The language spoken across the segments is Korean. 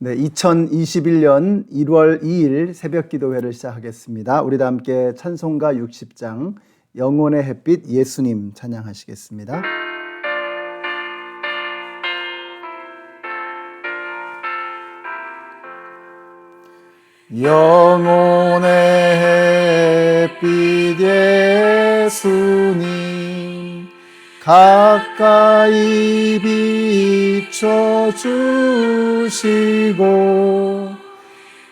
네, 2021년 1월 2일 새벽 기도회를 시작하겠습니다. 우리 다 함께 찬송가 60장 영혼의 햇빛 예수님 찬양하시겠습니다. 영혼의 햇빛 예수님 가까이 비춰주시고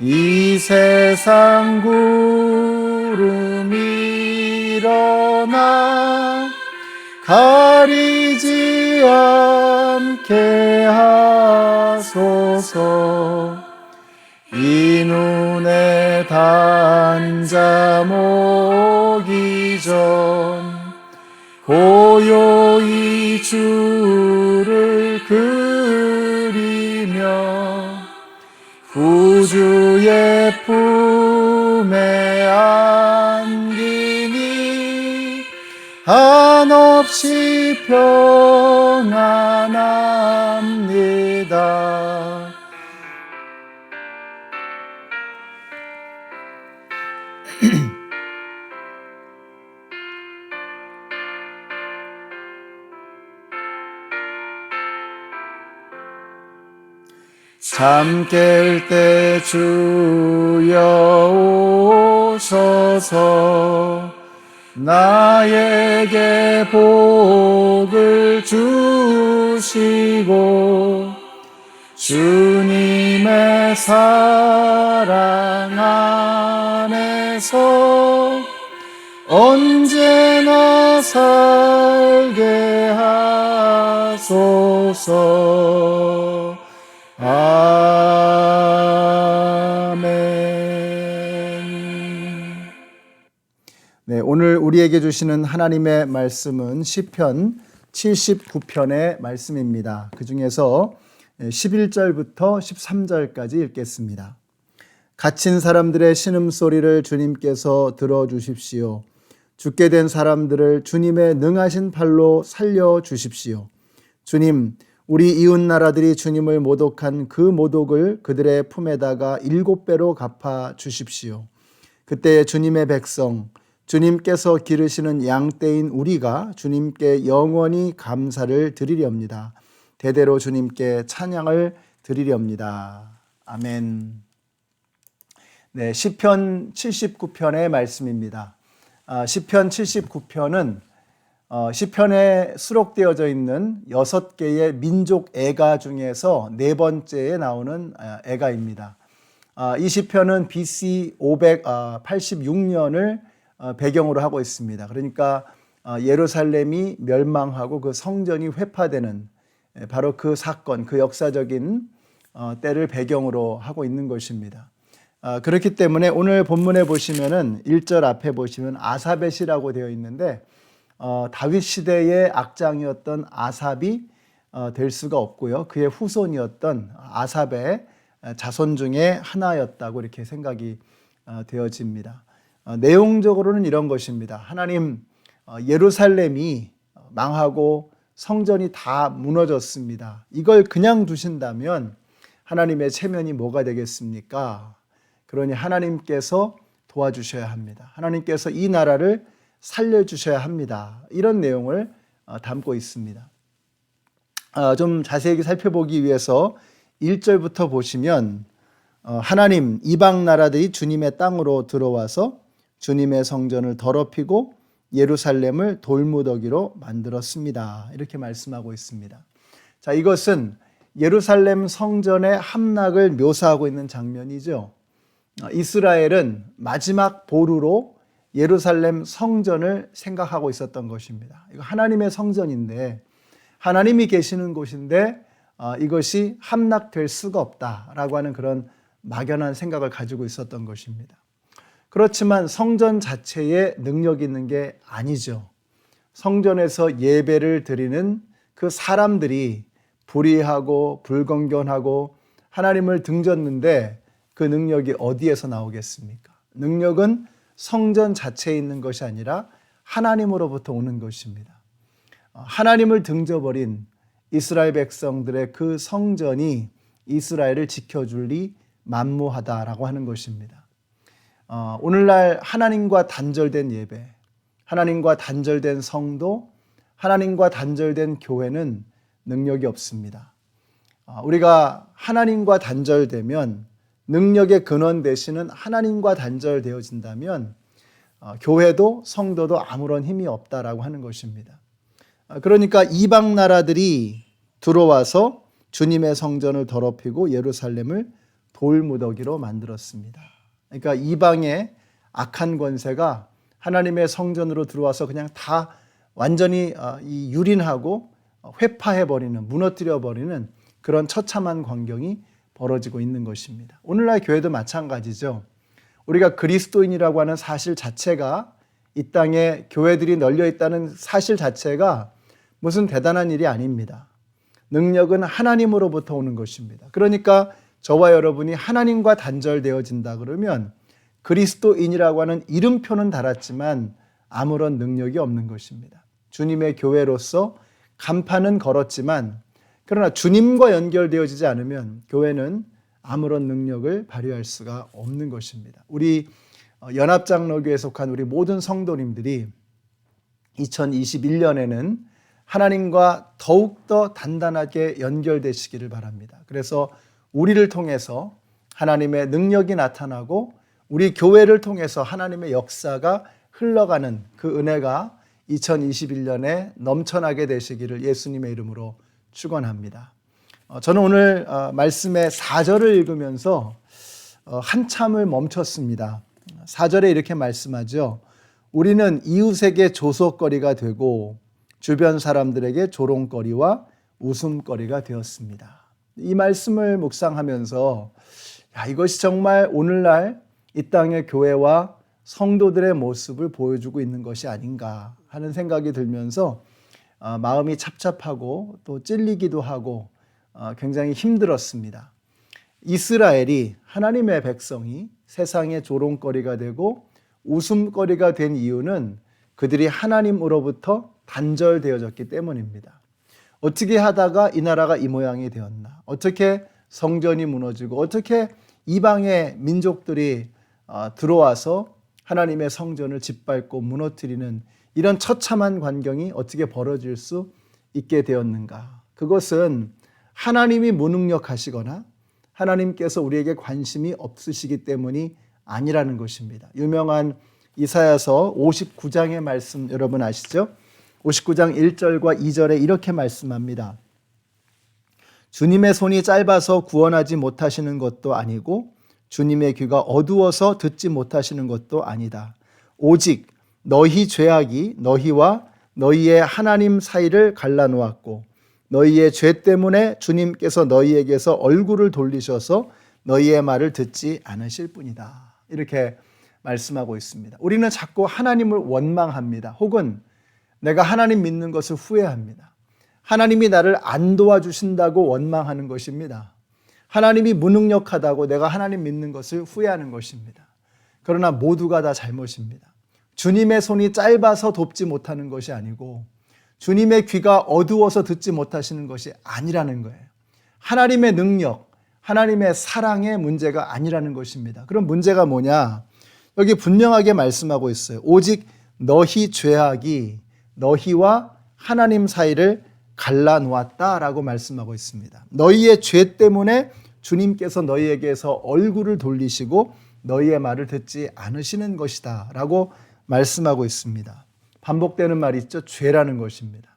이 세상 구름 일어나 가리지 않게 하소서. 이 눈에 단자 모기 전 고요히 주를 그리며 구주의 품에 안기니 한없이 평안합니다. 잠 깰 때 주여 오셔서 나에게 복을 주시고 주님의 사랑 안에서 언제나 살게 하소서. 아멘. 네, 오늘 우리에게 주시는 하나님의 말씀은 시편 79편의 말씀입니다. 그 중에서 11절부터 13절까지 읽겠습니다. 갇힌 사람들의 신음소리를 주님께서 들어주십시오. 죽게 된 사람들을 주님의 능하신 팔로 살려주십시오. 주님, 우리 이웃 나라들이 주님을 모독한 그 모독을 그들의 품에다가 7배로 갚아 주십시오. 그때 주님의 백성, 주님께서 기르시는 양떼인 우리가 주님께 영원히 감사를 드리렵니다. 대대로 주님께 찬양을 드리렵니다. 아멘. 네, 시편 79편의 말씀입니다. 시편 79편은 시편에 수록되어져 있는 6개의 민족 애가 중에서 4번째에 나오는 애가입니다. 이 시편은 BC 586년을 배경으로 하고 있습니다. 그러니까 예루살렘이 멸망하고 그 성전이 회파되는 바로 그 사건, 그 역사적인 때를 배경으로 하고 있는 것입니다. 그렇기 때문에 오늘 본문에 보시면은 1절 앞에 보시면 아사벳이라고 되어 있는데 다윗 시대의 악장이었던 아삽이 될 수가 없고요. 그의 후손이었던 아삽의 자손 중에 하나였다고 이렇게 생각이 되어집니다. 내용적으로는 이런 것입니다. 하나님, 예루살렘이 망하고 성전이 다 무너졌습니다. 이걸 그냥 두신다면 하나님의 체면이 뭐가 되겠습니까? 그러니 하나님께서 도와주셔야 합니다. 하나님께서 이 나라를 살려주셔야 합니다. 이런 내용을 담고 있습니다. 좀 자세히 살펴보기 위해서 1절부터 보시면 하나님, 이방 나라들이 주님의 땅으로 들어와서 주님의 성전을 더럽히고 예루살렘을 돌무더기로 만들었습니다. 이렇게 말씀하고 있습니다. 자, 이것은 예루살렘 성전의 함락을 묘사하고 있는 장면이죠. 이스라엘은 마지막 보루로 예루살렘 성전을 생각하고 있었던 것입니다. 이거 하나님의 성전인데 하나님이 계시는 곳인데 이것이 함락될 수가 없다라고 하는 그런 막연한 생각을 가지고 있었던 것입니다. 그렇지만 성전 자체에 능력이 있는 게 아니죠. 성전에서 예배를 드리는 그 사람들이 불의하고 불건전하고 하나님을 등졌는데 그 능력이 어디에서 나오겠습니까? 능력은 성전 자체에 있는 것이 아니라 하나님으로부터 오는 것입니다. 하나님을 등져버린 이스라엘 백성들의 그 성전이 이스라엘을 지켜줄리 만무하다라고 하는 것입니다. 오늘날 하나님과 단절된 예배, 하나님과 단절된 성도, 하나님과 단절된 교회는 능력이 없습니다. 우리가 하나님과 단절되면, 능력의 근원 되시는 하나님과 단절되어진다면 교회도 성도도 아무런 힘이 없다라고 하는 것입니다. 그러니까 이방 나라들이 들어와서 주님의 성전을 더럽히고 예루살렘을 돌무더기로 만들었습니다. 그러니까 이방의 악한 권세가 하나님의 성전으로 들어와서 그냥 다 완전히 유린하고 회파해버리는, 무너뜨려버리는 그런 처참한 광경이 벌어지고 있는 것입니다. 오늘날 교회도 마찬가지죠. 우리가 그리스도인이라고 하는 사실 자체가, 이 땅에 교회들이 널려 있다는 사실 자체가 무슨 대단한 일이 아닙니다. 능력은 하나님으로부터 오는 것입니다. 그러니까 저와 여러분이 하나님과 단절되어진다 그러면 그리스도인이라고 하는 이름표는 달았지만 아무런 능력이 없는 것입니다. 주님의 교회로서 간판은 걸었지만 그러나 주님과 연결되어지지 않으면 교회는 아무런 능력을 발휘할 수가 없는 것입니다. 우리 연합장로교에 속한 우리 모든 성도님들이 2021년에는 하나님과 더욱더 단단하게 연결되시기를 바랍니다. 그래서 우리를 통해서 하나님의 능력이 나타나고 우리 교회를 통해서 하나님의 역사가 흘러가는 그 은혜가 2021년에 넘쳐나게 되시기를 예수님의 이름으로 축원합니다. 저는 오늘 말씀의 4절을 읽으면서 한참을 멈췄습니다. 4절에 이렇게 말씀하죠. 우리는 이웃에게 조소거리가 되고 주변 사람들에게 조롱거리와 웃음거리가 되었습니다. 이 말씀을 묵상하면서 이것이 정말 오늘날 이 땅의 교회와 성도들의 모습을 보여주고 있는 것이 아닌가 하는 생각이 들면서 마음이 착잡하고 또 찔리기도 하고 굉장히 힘들었습니다. 이스라엘이, 하나님의 백성이 세상의 조롱거리가 되고 웃음거리가 된 이유는 그들이 하나님으로부터 단절되어졌기 때문입니다. 어떻게 하다가 이 나라가 이 모양이 되었나? 어떻게 성전이 무너지고 어떻게 이방의 민족들이 들어와서 하나님의 성전을 짓밟고 무너뜨리는 이런 처참한 광경이 어떻게 벌어질 수 있게 되었는가? 그것은 하나님이 무능력하시거나 하나님께서 우리에게 관심이 없으시기 때문이 아니라는 것입니다. 유명한 이사야서 59장의 말씀 여러분 아시죠? 59장 1절과 2절에 이렇게 말씀합니다. 주님의 손이 짧아서 구원하지 못하시는 것도 아니고 주님의 귀가 어두워서 듣지 못하시는 것도 아니다. 오직 너희 죄악이 너희와 너희의 하나님 사이를 갈라놓았고 너희의 죄 때문에 주님께서 너희에게서 얼굴을 돌리셔서 너희의 말을 듣지 않으실 뿐이다. 이렇게 말씀하고 있습니다. 우리는 자꾸 하나님을 원망합니다. 혹은 내가 하나님 믿는 것을 후회합니다. 하나님이 나를 안 도와주신다고 원망하는 것입니다. 하나님이 무능력하다고 내가 하나님 믿는 것을 후회하는 것입니다. 그러나 모두가 다 잘못입니다. 주님의 손이 짧아서 돕지 못하는 것이 아니고 주님의 귀가 어두워서 듣지 못하시는 것이 아니라는 거예요. 하나님의 능력, 하나님의 사랑의 문제가 아니라는 것입니다. 그럼 문제가 뭐냐? 여기 분명하게 말씀하고 있어요. 오직 너희 죄악이 너희와 하나님 사이를 갈라놓았다라고 말씀하고 있습니다. 너희의 죄 때문에 주님께서 너희에게서 얼굴을 돌리시고 너희의 말을 듣지 않으시는 것이다 라고 말씀하고 있습니다. 반복되는 말이 있죠. 죄라는 것입니다.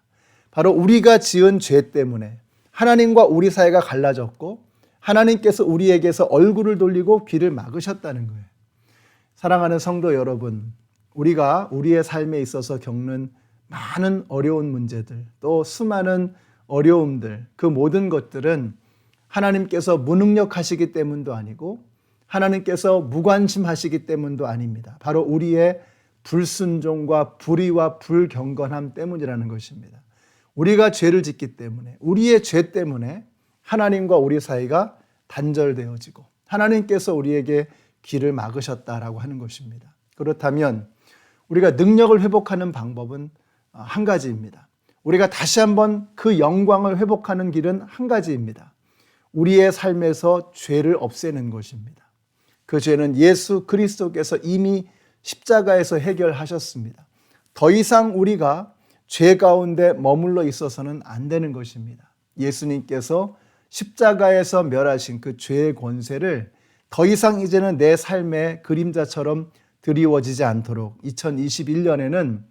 바로 우리가 지은 죄 때문에 하나님과 우리 사이가 갈라졌고 하나님께서 우리에게서 얼굴을 돌리고 귀를 막으셨다는 거예요. 사랑하는 성도 여러분, 우리가 우리의 삶에 있어서 겪는 많은 어려운 문제들, 또 수많은 어려움들, 그 모든 것들은 하나님께서 무능력하시기 때문도 아니고 하나님께서 무관심하시기 때문도 아닙니다. 바로 우리의 불순종과 불의와 불경건함 때문이라는 것입니다. 우리가 죄를 짓기 때문에, 우리의 죄 때문에 하나님과 우리 사이가 단절되어지고 하나님께서 우리에게 귀를 막으셨다라고 하는 것입니다. 그렇다면 우리가 능력을 회복하는 방법은 한 가지입니다. 우리가 다시 한번 그 영광을 회복하는 길은 한 가지입니다. 우리의 삶에서 죄를 없애는 것입니다. 그 죄는 예수 그리스도께서 이미 십자가에서 해결하셨습니다. 더 이상 우리가 죄 가운데 머물러 있어서는 안 되는 것입니다. 예수님께서 십자가에서 멸하신 그 죄의 권세를 더 이상 이제는 내 삶의 그림자처럼 드리워지지 않도록 2021년에는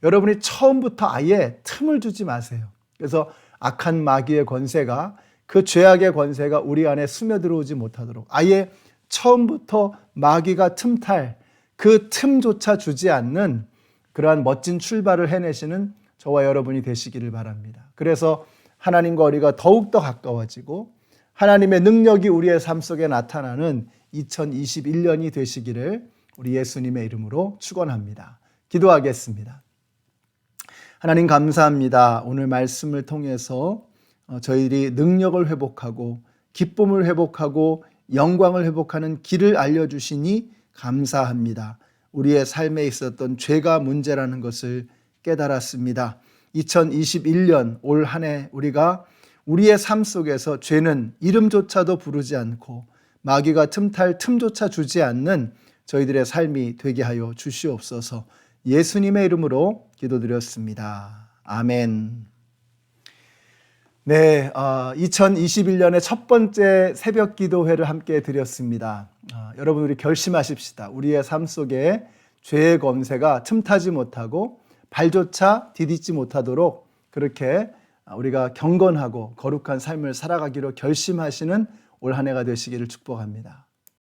여러분이 처음부터 아예 틈을 주지 마세요. 그래서 악한 마귀의 권세가, 그 죄악의 권세가 우리 안에 스며들어오지 못하도록 아예 처음부터 마귀가 틈탈 그 틈조차 주지 않는 그러한 멋진 출발을 해내시는 저와 여러분이 되시기를 바랍니다. 그래서 하나님과 우리가 더욱더 가까워지고 하나님의 능력이 우리의 삶 속에 나타나는 2021년이 되시기를 우리 예수님의 이름으로 축원합니다. 기도하겠습니다. 하나님 감사합니다. 오늘 말씀을 통해서 저희들이 능력을 회복하고 기쁨을 회복하고 영광을 회복하는 길을 알려주시니 감사합니다. 우리의 삶에 있었던 죄가 문제라는 것을 깨달았습니다. 2021년 올 한 해 우리가 우리의 삶 속에서 죄는 이름조차도 부르지 않고 마귀가 틈탈 틈조차 주지 않는 저희들의 삶이 되게 하여 주시옵소서. 예수님의 이름으로 기도드렸습니다. 아멘. 네, 2021년의 첫 번째 새벽 기도회를 함께 드렸습니다. 여러분 우리 결심하십시다. 우리의 삶 속에 죄의 권세가 틈타지 못하고 발조차 디딛지 못하도록 그렇게 우리가 경건하고 거룩한 삶을 살아가기로 결심하시는 올 한 해가 되시기를 축복합니다.